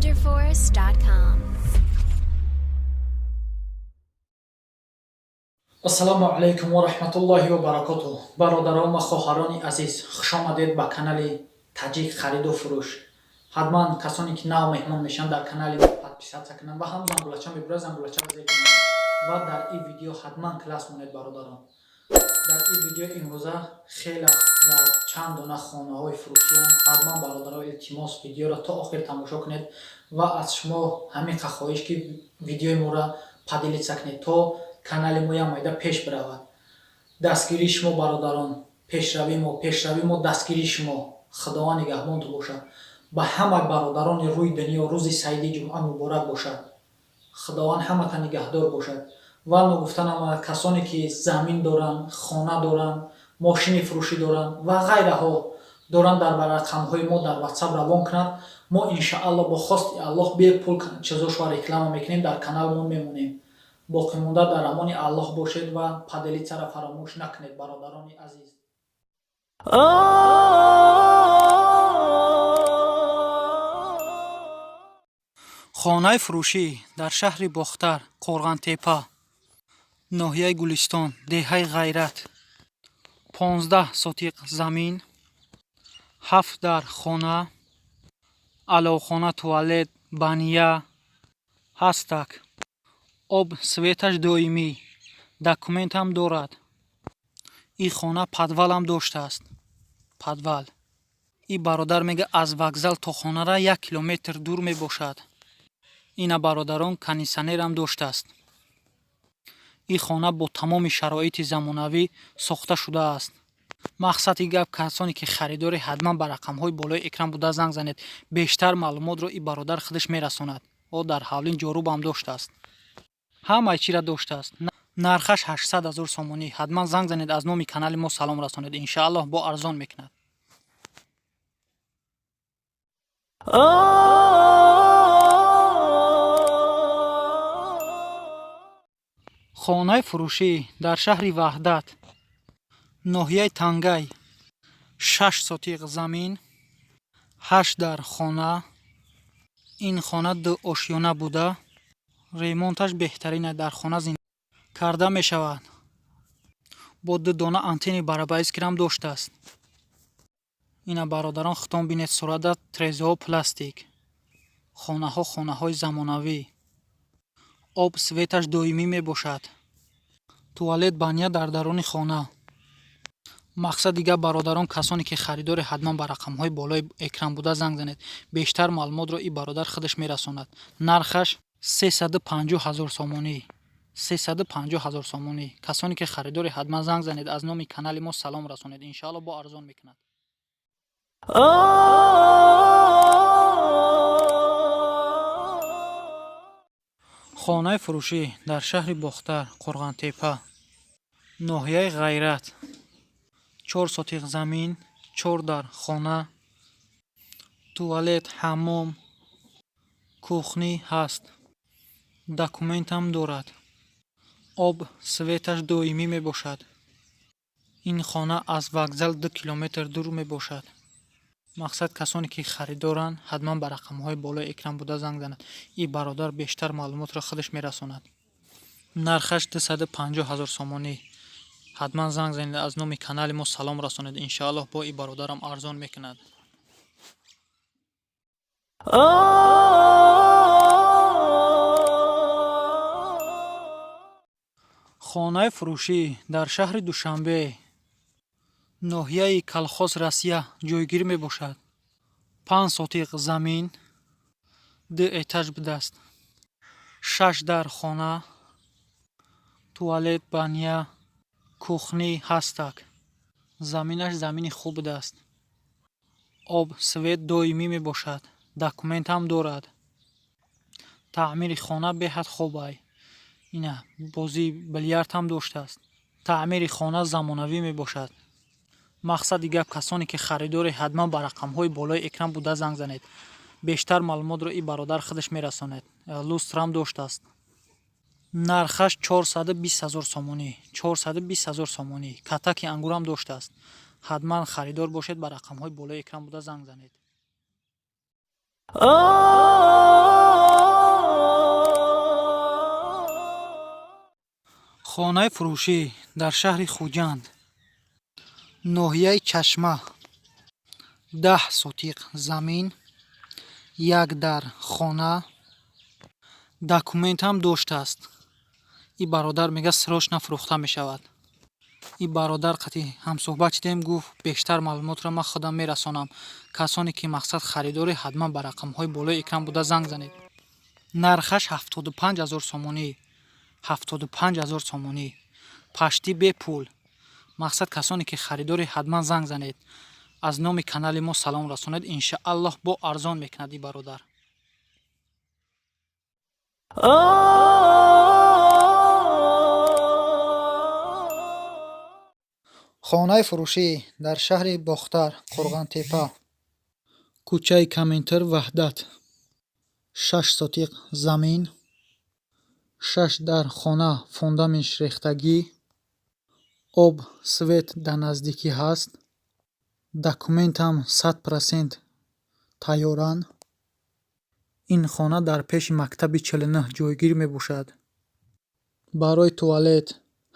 WonderForest.com. ассалому алайкум ва раҳматуллоҳи ва баракатуҳ. Бародарон ва хоҳарони азиз, хушомадед ба канали Таҷик хариду фурӯш. ҳатман касоне ки нав меҳмон мешаванд дар канали мо подписатсия кунанд ва ҳам зангулача мебурад, зангулача базед кунанд ва дар ин видео ҳатман класс монед бародарон. дар ин видео имрӯза хеле чанд дона хонаҳои фурӯшиам. ҳатман бародарон илтимос видеоро то охир тамошо кунед ва аз шумо ҳамиқа хоҳиш ки видеои моро падилитса кунед то канали мо ямайда пеш биравад. дастгирии шумо бародарон, пешравии мо дастгирии шумо. худованд нигаҳбонтон бошад. ба ҳама бародарони рӯи дунё рӯзи саиди ҷумъа муборак бошад. худованд ҳамака нигаҳдор бошад. ва ногуфтанам касоне ки замин доранд, хона доранд, мошини фурӯшӣ доранд ва ғайраҳо доранд дар рақамҳои мо дар WhatsApp равон кунанд. мо иншоалло бо хости Аллоҳ бе пул чизошро реклама мекунем, дар каналмон мемонем. боқӣ монда дар амони Аллоҳ бошед ва падилитсаро фаромӯш накунед бародарони азиз. хонаи фурӯшӣ дар шаҳри Бохтар, Қорғантепа, ноҳияи Гулистон, деҳаи Ғайрат. 15 сотиқ замин, 7 дар хона, аловхона, туалет, бания ҳастак. об светаш доимӣ, документам дорад. ин хона подвалам доштааст. подвал. ин бародар мега аз вокзал то хонара 1 километр дур мебошад. ина бародарон кондитсионерам доштааст. ин хона бо тамоми шароити замонавӣ сохта шудааст. мақсади гап касоне ки харидори ҳатман ба рақамҳои болои экран буда занг занед. бештар маълумотро ин бародар худаш мерасонад. о дар ҳавлин ҷорӯбам доштааст. ҳамаи чиро доштааст. нархаш 800 000 сомонӣ. ҳатман занг занед, аз номи канали мо салом расонед. иншоаллоҳ бо арзон мекунад. хонаи фурӯшӣ дар шаҳри Ваҳдат, ноҳияи Тангай, 6 сотиқ замин, 8 дар хона. ин хона 2 ошёна буда ремонташ беҳтарина. дар хона зиндагӣ карда мешавад. бо 2 дона антенни барабайскирам доштааст. ина бародарон хутон бинед сурада трезаҳо пластик. хонаҳои замонавӣ. об светаш доимӣ мебошад. туалет, бания дар даруни хона. мақсади гап бародарон касоне ки харидори ҳатман ба рақамҳои болои экран буда занг занед. бештар маълумотро ин бародар худаш мерасонад. нархаш 350 000 сомонӣ. 350 000 сомонӣ. касоне ки харидори ҳатман занг занед, аз номи канали мо салом расонед. иншоаллоҳ бо арзон мекунад. хонаи фурӯшӣ дар шаҳри Бохтар, Қорғантепа, ноҳияи Ғайрат, 4 сотиқ замин, 4 дар хона, туалет, ҳаммом, кухни ҳаст. документам дорад. об светаш доимӣ мебошад. ин хона аз вокзал 2 километр дур мебошад. мақсад касоне ки харидоранд ҳатман ба рақамҳои болои экран буда занг занад. ин бародар бештар маълумотро худаш мерасонад. нархаш 250 000 сомонӣ. ҳатман занг занед, аз номи канали мо салом расонед. иншоаллоҳ бо ин бародарам арзон мекунад. хонаи фурӯшӣ дар шаҳри Душанбе, ноҳияи Калхоз, Россия ҷойгир мебошад. 5 сотиқ замин, 2 этаж будааст. 6 дар хона, туалет, бания, кухни ҳастак. заминаш замини хуб будааст. об свет доимӣ мебошад. документам дорад. таъмири хона беҳад хубай. ина бозии билярдам доштааст. таъмири хона замонавӣ мебошад. мақсади гап касоне ки харидори ҳатман ба рақамҳои болои экран буда занг занед. бештар маълумотро ин бародар худаш мерасонад. лустрам доштааст. нархаш 420 000 сомонӣ. 420 000 сомонӣ. катаки ангурам доштааст. ҳатман харидор бошед, ба рақамҳои болои экран буда занг занед. хонаи фурӯшӣ дар шаҳри Хуҷанд, ноҳияи Чашма. 10 сотиқ замин, 1 дар хона. Документам доштааст. И бародар мегӯяд сирош нафурӯхта мешавад. И бародар қати ҳамсӯҳбат шудем, гуфт бештар маълумотро ман худам мерасонам. Касоне ки мақсад харидоре ҳатман ба рақамҳои болои экран буда занг занед. Нархаш 75 000 сомонӣ. 75 000 сомонӣ. Паштӣ бе пул. Мақсад касоне ки харидоре ҳатман занг занед. аз номи канали мо салом расонед. Иншааллоҳ бо арзон мекунад и бародар. хонаи фурӯшӣ дар шаҳри Бохтар, Қурғантепа, кӯчаи Каментир, Ваҳдат. 6 сотиқ замин, 6 дар хона, фундаментш рехтагӣ, об, свет дар наздикӣ ҳаст. Документам 100% тайёран. ин хона дар пеши мактаби 49 ҷойгир мебошад. барои туалет,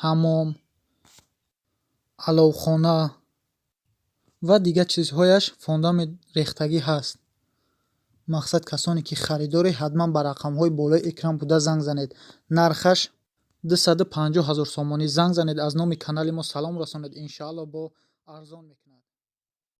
ҳаммом, аловхона ва дигар чизҳояш фундамент рехтагӣ ҳаст. мақсад касоне ки харидоре ҳатман ба рақамҳои болои экран буда занг занед. нархаш 250 000 сомонӣ. занг занед, аз номи канали мо салом расонед. Иншааллоҳ бо арзон мекунад.